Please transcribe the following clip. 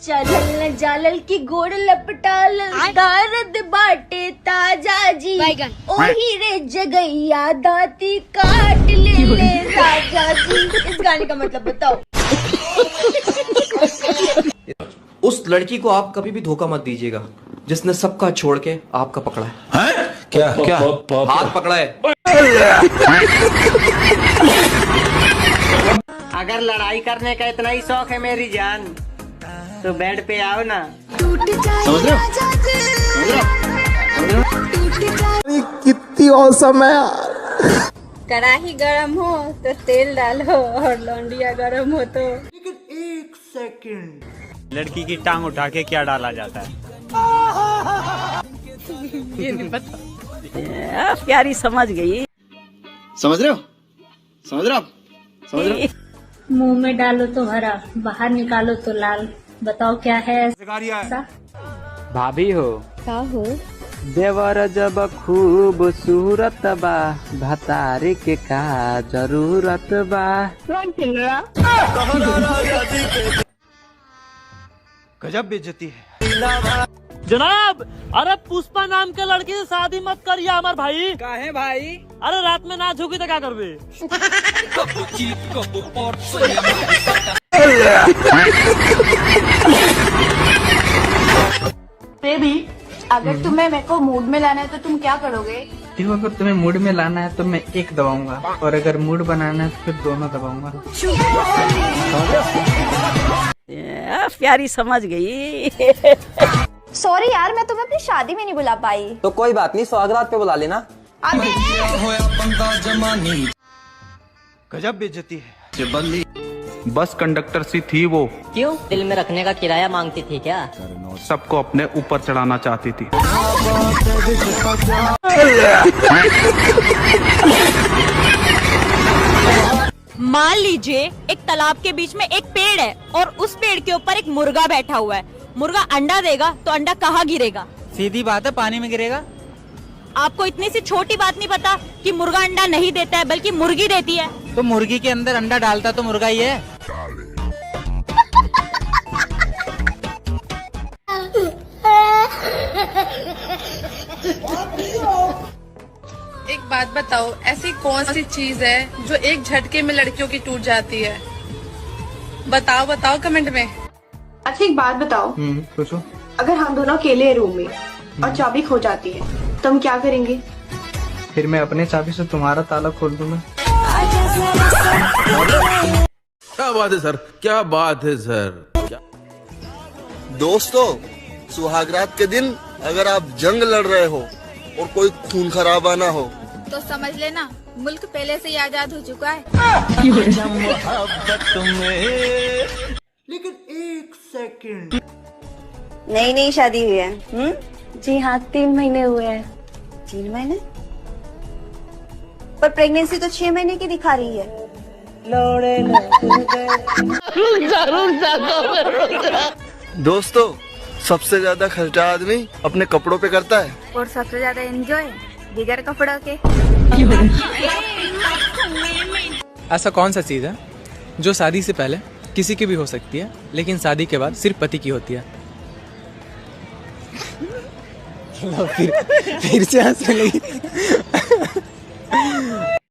चलल न जालल की गोड़ लपटाल दारद बाटे ताजा जी ओही रे जगैया दाती काट ले राजा जी। इस गाने का मतलब बताओ। उस लड़की को आप कभी भी धोखा मत दीजिएगा जिसने सबका छोड़ के आपका पकड़ा है। क्या क्या हाथ पकड़ा है। अगर लड़ाई करने का इतना ही शौक है मेरी जान तो बेड पे आओ ना। समझ रहे हो? कितनी औसम है यार। कढ़ाई गरम हो तो तेल डालो और लौंडिया गरम हो तो। लड़की की टांग उठा के क्या डाला जाता है? ये नहीं पता। प्यारी समझ गई। समझ रहे हो? समझ रहे हो आप? समझ रहे हो? मुंह में डालो तो हरा बाहर निकालो तो लाल। बताओ क्या है ऐसा? भाभी हो क्या हो? देवर जब खूब सूरत बा भतारे के का जरूरत बा। गजब बेइज्जती है। जनाब, अरे पुष्पा नाम के लड़की से शादी मत करिए हमार भाई। काहे भाई? अरे रात में ना झुकी तो क्या करबे? बेबी, अगर तुम्हें मेरे को मूड में लाना है तो तुम क्या करोगे? देखो, अगर तुम्हें मूड में लाना है तो मैं एक दबाऊंगा और अगर मूड बनाना है तो फिर दोनों दबाऊंगा। प्यारी समझ गई। सॉरी यार, मैं तुम्हें अपनी शादी में नहीं बुला पाई। तो कोई बात नहीं, सौगात पे बुला लेना। गजब बेइज्जती है। बस कंडक्टर सी थी वो। क्यों? दिल में रखने का किराया मांगती थी क्या? सबको अपने ऊपर चढ़ाना चाहती थी। मान लीजिए एक तालाब के बीच में एक पेड़ है और उस पेड़ के ऊपर एक मुर्गा बैठा हुआ है। मुर्गा अंडा देगा तो अंडा कहाँ गिरेगा? सीधी बात है, पानी में गिरेगा। आपको इतनी सी छोटी बात नहीं पता कि मुर्गा अंडा नहीं देता है बल्कि मुर्गी देती है। तो मुर्गी के अंदर अंडा डालता तो मुर्गा ही है। एक बात बताओ, ऐसी कौन सी चीज है जो एक झटके में लड़कियों की टूट जाती है? बताओ बताओ कमेंट में। अच्छा एक बात बताओ, पूछो। अगर हम दोनों अकेले हैं रूम में और चाबी खो जाती है तो हम क्या करेंगे? फिर मैं अपने चाबी से तुम्हारा ताला खोल दूंगा। क्या बात है सर, क्या बात है सर। दोस्तों, सुहागरात के दिन अगर आप जंग लड़ रहे हो और कोई खून खराबा ना हो तो समझ लेना मुल्क पहले से ही आजाद हो चुका है। लेकिन एक सेकंड। नई नई शादी हुई है? जी हाँ, 3 महीने हुए हैं। 3 महीने? पर प्रेगनेंसी तो 6 महीने की दिखा रही है। दोस्तों, सबसे ज्यादा खर्चा आदमी अपने कपड़ों पे करता है और सबसे ज्यादा एंजॉय बिगर कपड़ों के। ऐसा कौन सा चीज है जो शादी से पहले किसी की भी हो सकती है लेकिन शादी के बाद सिर्फ पति की होती है? फिर से हंसने लगी।